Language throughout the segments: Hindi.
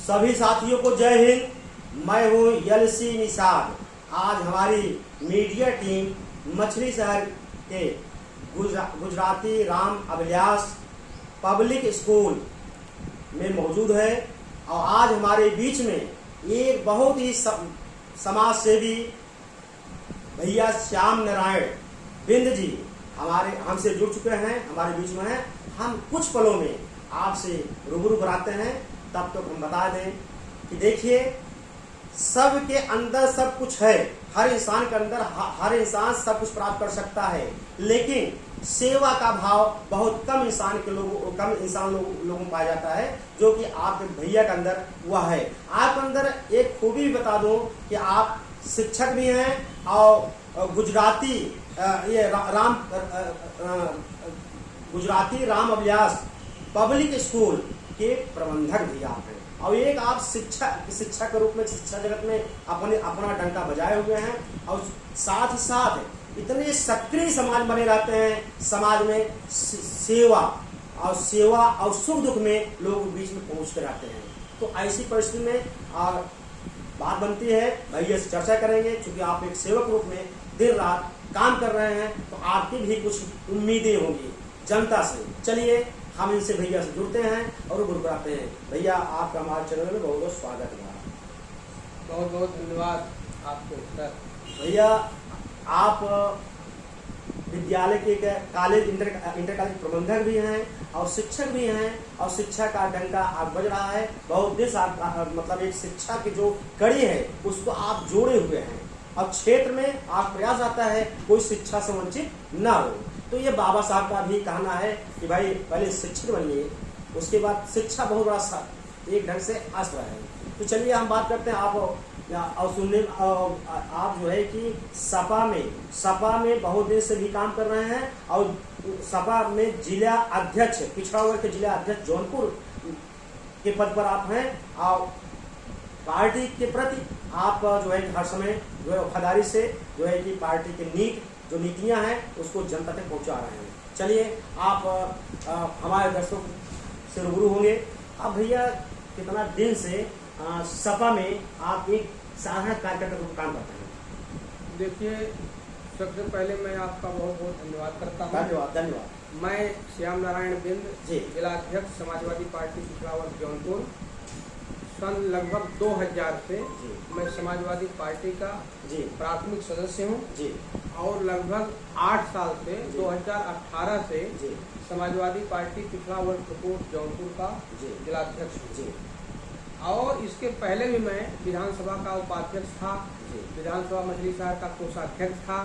सभी साथियों को जय हिंद। मैं हूँ एलसी निषाद। आज हमारी मीडिया टीम मछली शहर के गुजराती राम अभिलाष पब्लिक स्कूल में मौजूद है और आज हमारे बीच में एक बहुत ही समाज सेवी भैया श्याम नारायण बिंद जी हमसे जुड़ चुके हैं, हमारे बीच में हैं। हम कुछ पलों में आपसे रूबरू कराते हैं। तब तक हम बता दें कि देखिए, सबके अंदर सब कुछ है। हर इंसान के अंदर हर इंसान सब कुछ प्राप्त कर सकता है, लेकिन सेवा का भाव बहुत कम इंसान लोगों में पाया जाता है, जो कि आपके भैया के अंदर वह है। आपके अंदर एक खूबी भी बता दूं कि आप शिक्षक भी हैं और गुजराती राम अभिलाष पब्लिक स्कूल के प्रबंधक भी आप हैं और एक आप शिक्षा के रूप में शिक्षा जगत में अपना डंका बजाए हुए हैं और साथ ही साथ इतने सक्रिय समाज बने रहते हैं। समाज में सेवा और सुख दुख में लोग बीच में पहुंचते रहते हैं। तो ऐसी परिस्थिति में बात बनती है, भैया से चर्चा करेंगे। क्योंकि आप एक सेवक रूप में दिन रात काम कर रहे हैं, तो आपकी भी कुछ उम्मीदें होंगी जनता से। चलिए हम इनसे भैया से जुड़ते हैं और रूबरू कराते हैं। भैया, आपका हमारे चैनल में बहुत बहुत स्वागत है। बहुत बहुत धन्यवाद आपको सर। भैया, आप विद्यालय के कॉलेज इंटर कॉलेज प्रबंधक भी हैं और शिक्षक भी हैं और शिक्षा का डंका आप बज रहा है। बहुत देश मतलब एक शिक्षा की जो कड़ी है उसको आप जोड़े हुए हैं और क्षेत्र में आप प्रयास आता है कोई शिक्षा से वंचित न हो। तो ये बाबा साहब का भी कहना है कि भाई पहले शिक्षित बनिए, उसके बाद शिक्षा बहुत बड़ा एक ढंग से आश्रय है। तो चलिए हम बात करते हैं। आप जो है कि सपा में बहुत देर से भी काम कर रहे हैं और सपा में जिला अध्यक्ष, पिछड़ा वर्ग के जिला अध्यक्ष जौनपुर के पद पर आप हैं और पार्टी के प्रति आप जो है हर समय जो है वफादारी से जो है कि पार्टी के जो नीतियां हैं उसको जनता तक पहुंचा रहे हैं। चलिए आप हमारे दर्शकों से रूबरू होंगे। अब भैया, कितना दिन से सपा में आप एक साधारण कार्यकर्ता को काम करते हैं? देखिए, सबसे पहले मैं आपका बहुत बहुत धन्यवाद करता हूँ। धन्यवाद। मैं श्याम नारायण बिंद, जी, जिला अध्यक्ष समाजवादी पार्टी पिछड़ा वर्ग जौनपुर। सन लगभग 2000 से मैं समाजवादी पार्टी का प्राथमिक सदस्य हूँ और लगभग 8 साल से 2018 से समाजवादी पार्टी पिछड़ा वर्ग प्रकोष्ठ जौनपुर का जिला अध्यक्ष हूँ। और इसके पहले भी मैं विधानसभा का उपाध्यक्ष था, विधानसभा मछली शहर का कोषाध्यक्ष था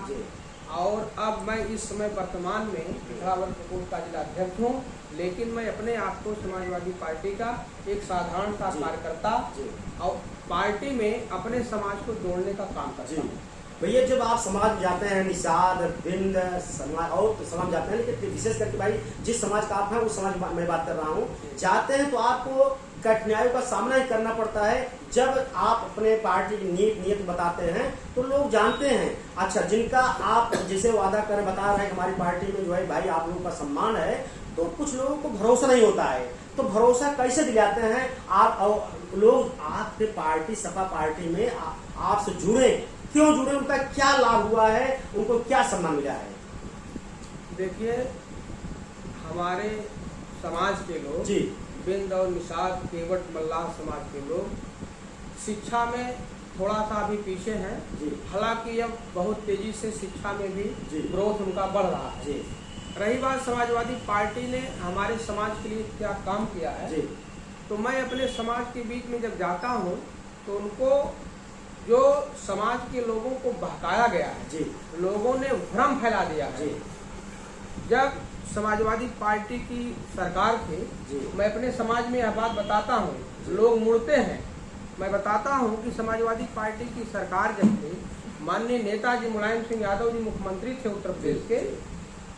और अब मैं इस समय वर्तमान में पिछड़ा वर्ग प्रकोष्ठ का जिला अध्यक्ष हूँ। लेकिन मैं अपने आप को समाजवादी पार्टी का एक साधारण सा कार्यकर्ता और पार्टी में अपने समाज को जोड़ने का काम करता हूँ। भैया, जब आप समाज जाते हैं, निषाद बिंद समाज और समाज जाते हैं, लेकिन विशेष करके भाई जिस समाज का आप हैं उस समाज मैं बात कर रहा हूँ, जाते हैं तो आपको कठिनाइयों का सामना ही करना पड़ता है। जब आप अपने पार्टी की नीयत बताते हैं तो लोग जानते हैं, अच्छा जिनका आप जैसे वादा कर बता रहे हैं हमारी पार्टी में जो है भाई आप लोगों का सम्मान है, तो कुछ लोगों को भरोसा नहीं होता है। तो भरोसा कैसे दिलाते हैं आप और लोग आपके पार्टी सपा पार्टी में आपसे जुड़े? क्यों जुड़े? उनका क्या लाभ हुआ है? उनको क्या सम्मान मिला है? देखिए, हमारे समाज के लोग जी, बिंद और निषाद केवट मल्लाह समाज के लोग शिक्षा में थोड़ा सा अभी पीछे हैं। हालांकि अब बहुत तेजी से शिक्षा में भी ग्रोथ उनका बढ़ रहा है। रही बात समाजवादी पार्टी ने हमारे समाज के लिए क्या काम किया है, तो मैं अपने समाज के बीच में जब जाता हूँ तो उनको जो समाज के लोगों को बहकाया गया है, लोगों ने भ्रम फैला दिया है। जब समाजवादी पार्टी की सरकार थी, मैं अपने समाज में यह बात बताता हूँ, लोग मुड़ते हैं। मैं बताता हूँ कि समाजवादी पार्टी की सरकार जब थी, माननीय नेताजी मुलायम सिंह यादव जी मुख्यमंत्री थे उत्तर प्रदेश के,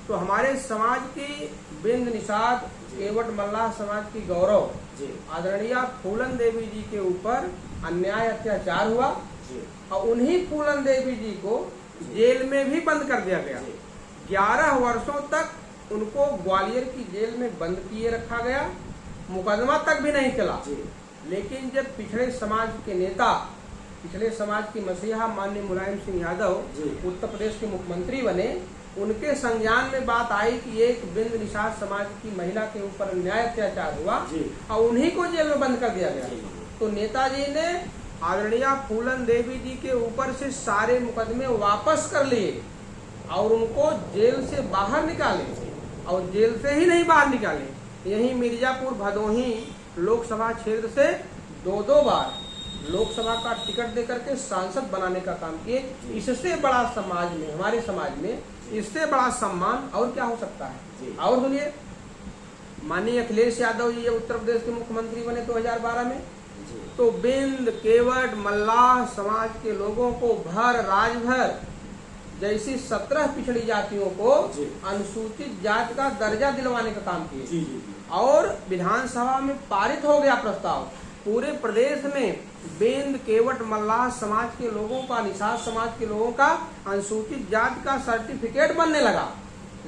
तो हमारे समाज की बिंद निषाद केवट मल्लाह समाज की गौरव आदरणीय फूलन देवी जी के ऊपर अन्याय अत्याचार हुआ और उन्हीं फूलन देवी जी को जेल में भी बंद कर दिया गया। 11 वर्षों तक उनको ग्वालियर की जेल में बंद किए रखा गया, मुकदमा तक भी नहीं चला। लेकिन जब पिछड़े समाज के नेता, पिछड़े समाज की मसीहा माननीय मुलायम सिंह यादव उत्तर प्रदेश के मुख्यमंत्री बने, उनके संज्ञान में बात आई कि एक बिंद निषाद समाज की महिला के ऊपर अन्याय अत्याचार हुआ और उन्हीं को जेल में बंद कर दिया गया। तो नेताजी ने आदरणीय फूलन देवी जी के ऊपर से सारे मुकदमे वापस कर लिए और उनको जेल से बाहर निकाले, और जेल से ही नहीं बाहर निकाले, यही मिर्जापुर भदोही लोकसभा क्षेत्र से 2-2 बार लोकसभा का टिकट देकर के सांसद बनाने का काम किए। इससे बड़ा समाज में, हमारे समाज में इससे बड़ा सम्मान और क्या हो सकता है। और सुनिए, माननीय अखिलेश यादव जी उत्तर प्रदेश के मुख्यमंत्री बने 2012 में, तो बिंद, केवट, मल्लाह समाज के लोगों को भर राजभर जैसी 17 पिछड़ी जातियों को अनुसूचित जाति का दर्जा दिलवाने का काम किए। और विधानसभा में पारित हो गया प्रस्ताव। पूरे प्रदेश में बिंद, केवट, मल्लाह समाज के लोगों का, निषाद समाज के लोगों का अनुसूचित जाति का सर्टिफिकेट बनने लगा।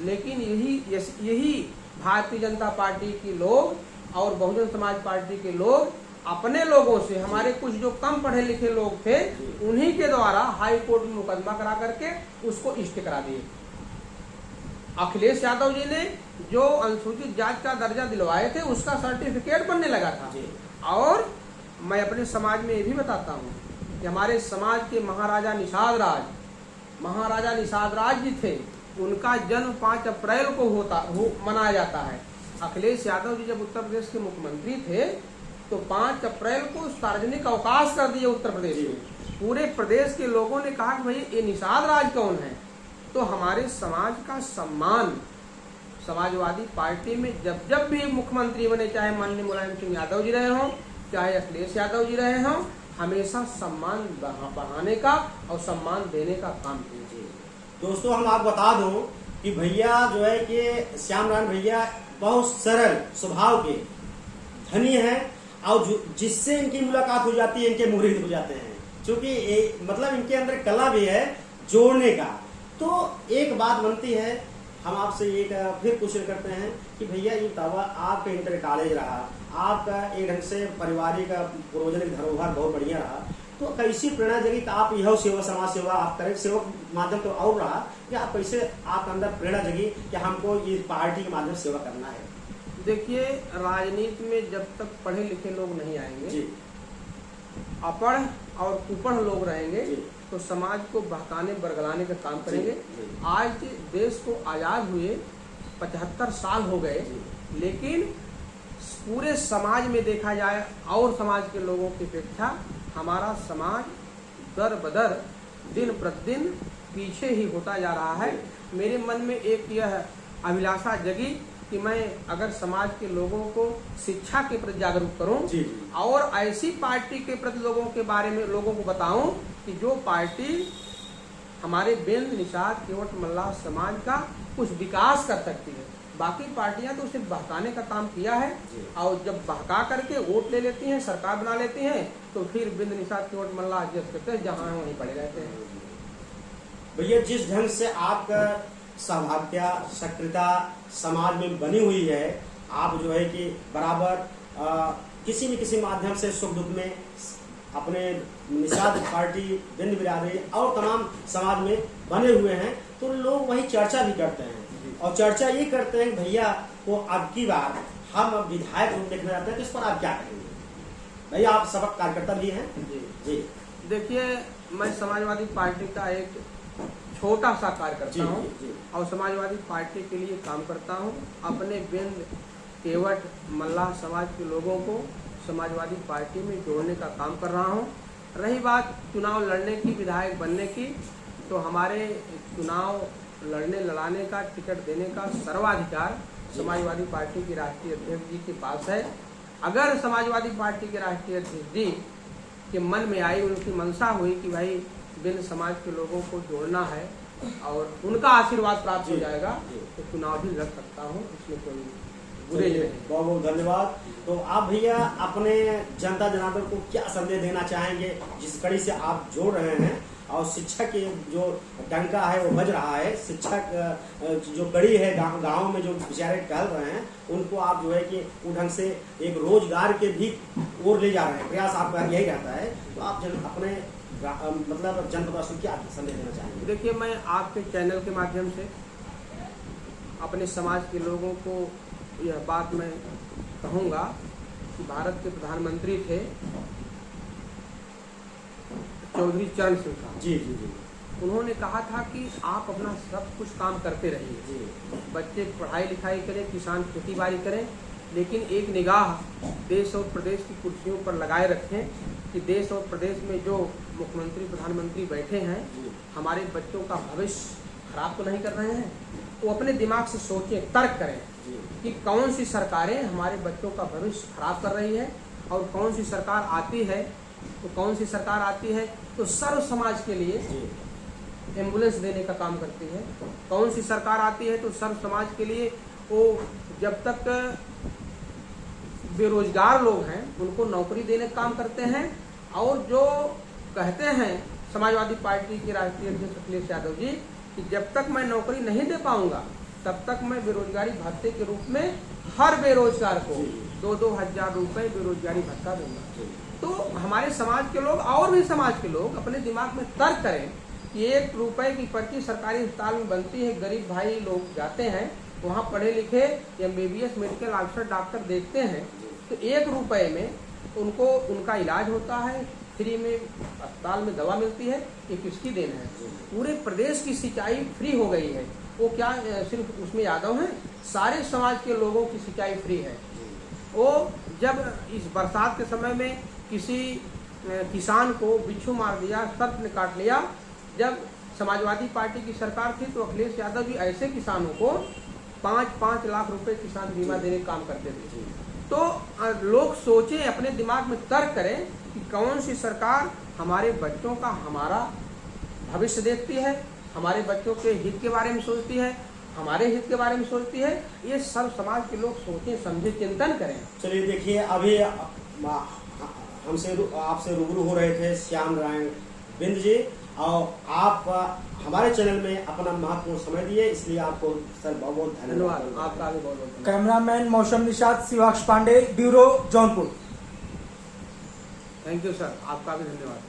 लेकिन यही भारतीय जनता पार्टी के लोग और बहुजन समाज पार्टी के लोग अपने लोगों से, हमारे कुछ जो कम पढ़े लिखे लोग थे, उन्हीं के द्वारा हाई कोर्ट में मुकदमा करा करके उसको इष्ट करा दिए। अखिलेश यादव जी ने जो अनुसूचित जाति का दर्जा दिलवाए थे उसका सर्टिफिकेट बनने लगा था। और मैं अपने समाज में ये भी बताता हूँ कि हमारे समाज के महाराजा निषाद राज जी थे, उनका जन्म 5 अप्रैल को मनाया जाता है। अखिलेश यादव जी जब उत्तर प्रदेश के मुख्यमंत्री थे तो 5 अप्रैल को सार्वजनिक अवकाश कर दिए उत्तर प्रदेश में। पूरे प्रदेश के लोगों ने कहा कि भाई ये निषाद राज कौन है। तो हमारे समाज का सम्मान समाजवादी पार्टी में जब भी मुख्यमंत्री बने, चाहे माननीय मुलायम सिंह यादव जी रहे हों, चाहे अखिलेश यादव जी रहे हों, हमेशा सम्मान बढ़ाने का और सम्मान देने का काम कीजिए। दोस्तों, हम आपको बता दूं कि भैया जो है कि श्याम नारायण भैया बहुत सरल स्वभाव के धनी हैं, और जिससे इनकी मुलाकात हो जाती है इनके मुरीद हो जाते हैं, क्योंकि मतलब इनके अंदर कला भी है जोड़ने का। तो एक बात बनती है, हम आपसे एक फिर क्वेश्चन करते हैं कि भैया ये बतावा, आपका इंटर कॉलेज रहा, आपका एक ढंग से पारिवारिक पूर्वजनिक धरोहर बहुत बढ़िया रहा, तो कैसी प्रेरणा जगी कि आप यह सेवा, समाज सेवा आप करें, सेवक माध्यम तो और रहा कि आप कैसे आपके अंदर प्रेरणा जगी कि हमको ये पार्टी के माध्यम सेवा करना है। देखिए, राजनीति में जब तक पढ़े लिखे लोग नहीं आएंगे, अपढ़ और कुपढ़ लोग रहेंगे, तो समाज को बहकाने बरगलाने का काम करेंगे। आज देश को आजाद हुए 75 साल हो गए, लेकिन पूरे समाज में देखा जाए और समाज के लोगों की अपेक्षा हमारा समाज दर बदर दिन प्रतिदिन पीछे ही होता जा रहा है। मेरे मन में एक यह अभिलाषा जगी कि मैं अगर समाज के लोगों को शिक्षा के प्रति जागरूक करूं और ऐसी पार्टी के प्रति लोगों के बारे में लोगों को बताऊं कि जो पार्टी हमारे बिंद, निषाद, केवट, मल्लाह समाज का कुछ विकास कर सकती है। बाकी पार्टियां तो सिर्फ बहकाने का काम किया है, और जब बहका करके वोट ले लेती हैं, सरकार बना लेती हैं, तो फिर बिंद, निषाद, केवट, मल्लाह जहाँ वहीं पड़े रहते हैं। भैया, जिस ढंग से आपका सौभाग्य सक्रियता समाज में बनी हुई है, आप जो है कि बराबर किसी न किसी माध्यम से सुख दुख में अपने निषाद पार्टी, बिंद बिरादरी और तमाम समाज में बने हुए हैं, तो लोग वही चर्चा भी करते हैं और चर्चा ये करते हैं भैया को अब की बार हम विधायक रूप देखना चाहते हैं, तो इस पर आप क्या कहेंगे? भैया, आप सबक कार्यकर्ता भी हैं। जी, देखिए, मैं समाजवादी पार्टी का एक छोटा सा कार्यकर्ता हूँ और समाजवादी पार्टी के लिए काम करता हूँ। अपने बिंद, केवट, मल्लाह समाज के लोगों को समाजवादी पार्टी में जोड़ने का काम कर रहा हूँ। रही बात चुनाव लड़ने की, विधायक बनने की, तो हमारे चुनाव लड़ाने का, टिकट देने का सर्वाधिकार समाजवादी पार्टी की राष्ट्रीय अध्यक्ष जी के पास है। अगर समाजवादी पार्टी के राष्ट्रीय अध्यक्ष जी के मन में आई, उनकी मंशा हुई कि भाई बिंद समाज के लोगों को जोड़ना है और उनका आशीर्वाद प्राप्त हो जाएगा, तो चुनाव भी लड़ सकता हूँ, इसमें कोई बुरे नहीं। बहुत बहुत धन्यवाद। तो आप भैया अपने जनता जनार्दन को क्या संदेश देना चाहेंगे, जिस कड़ी से आप जोड़ रहे हैं और शिक्षा की जो डंका है वो बज रहा है, शिक्षा जो कड़ी है गाँव में जो बेचारे टहल रहे हैं, उनको आप जो है कि वो ढंग से एक रोजगार के भी ओर ले जा रहे हैं, प्रयास आपका यही रहता है, तो आप अपने मतलब जनपदवासियों की आप संदेश देना चाहेंगे? देखिए, मैं आपके चैनल के माध्यम से अपने समाज के लोगों को यह बात मैं कहूँगा कि भारत के प्रधानमंत्री थे चौधरी चरण सिंह साहब जी जी जी। उन्होंने कहा था कि आप अपना सब कुछ काम करते रहिए, जी। बच्चे पढ़ाई लिखाई करें, किसान खेती बाड़ी करें, लेकिन एक निगाह देश और प्रदेश की कुर्सियों पर लगाए रखें कि देश और प्रदेश में जो मुख्यमंत्री प्रधानमंत्री बैठे हैं हमारे बच्चों का भविष्य खराब तो नहीं कर रहे हैं। वो अपने दिमाग से सोचें, तर्क करें कि कौन सी सरकारें हमारे बच्चों का भविष्य खराब कर रही है और कौन सी सरकार आती है तो सर्व समाज के लिए एम्बुलेंस देने का काम करती है। कौन सी सरकार आती है तो सर्व समाज के लिए वो जब तक बेरोजगार लोग हैं उनको नौकरी देने का काम करते हैं। और जो कहते हैं समाजवादी पार्टी के राष्ट्रीय अध्यक्ष अखिलेश यादव जी कि जब तक मैं नौकरी नहीं दे पाऊंगा तब तक मैं बेरोजगारी भत्ते के रूप में हर बेरोजगार को 2-2 हज़ार रुपये बेरोजगारी भत्ता दूंगा। तो हमारे समाज के लोग और भी समाज के लोग अपने दिमाग में तर्क करें कि 1 रुपए की पर्ची सरकारी अस्पताल में बनती है, गरीब भाई लोग जाते हैं वहाँ पढ़े लिखे MBBS मेडिकल ऑफिसर डॉक्टर देखते हैं, तो 1 रुपए में उनको उनका इलाज होता है, फ्री में अस्पताल में दवा मिलती है। ये किसकी देन है? पूरे प्रदेश की सिंचाई फ्री हो गई है। वो क्या सिर्फ उसमें यादव हैं, सारे समाज के लोगों की सिंचाई फ्री है। वो जब इस बरसात के समय में किसी किसान को बिच्छू मार दिया, सर्प ने काट लिया, जब समाजवादी पार्टी की सरकार थी तो अखिलेश यादव भी ऐसे किसानों को 5-5 लाख रुपए किसान बीमा देने का काम करते थे। तो लोग सोचें, अपने दिमाग में तर्क करें कि कौन सी सरकार हमारे बच्चों का हमारा भविष्य देखती है, हमारे बच्चों के हित के बारे में सोचती है, हमारे हित के बारे में सोचती है। ये सब समाज के लोग सोचें, समझे, चिंतन करें। चलिए देखिए, अभी आपसे रूबरू हो रहे थे श्याम नारायण बिंद जी, और आप हमारे चैनल में अपना महत्वपूर्ण समय दिए, इसलिए आपको सर बहुत बहुत धन्यवाद। आपका भी बहुत बहुत। Cameraman Mausam Nishad, Shivaksh Pandey, bureau Jaunpur. Thank you sir, आपका भी धन्यवाद।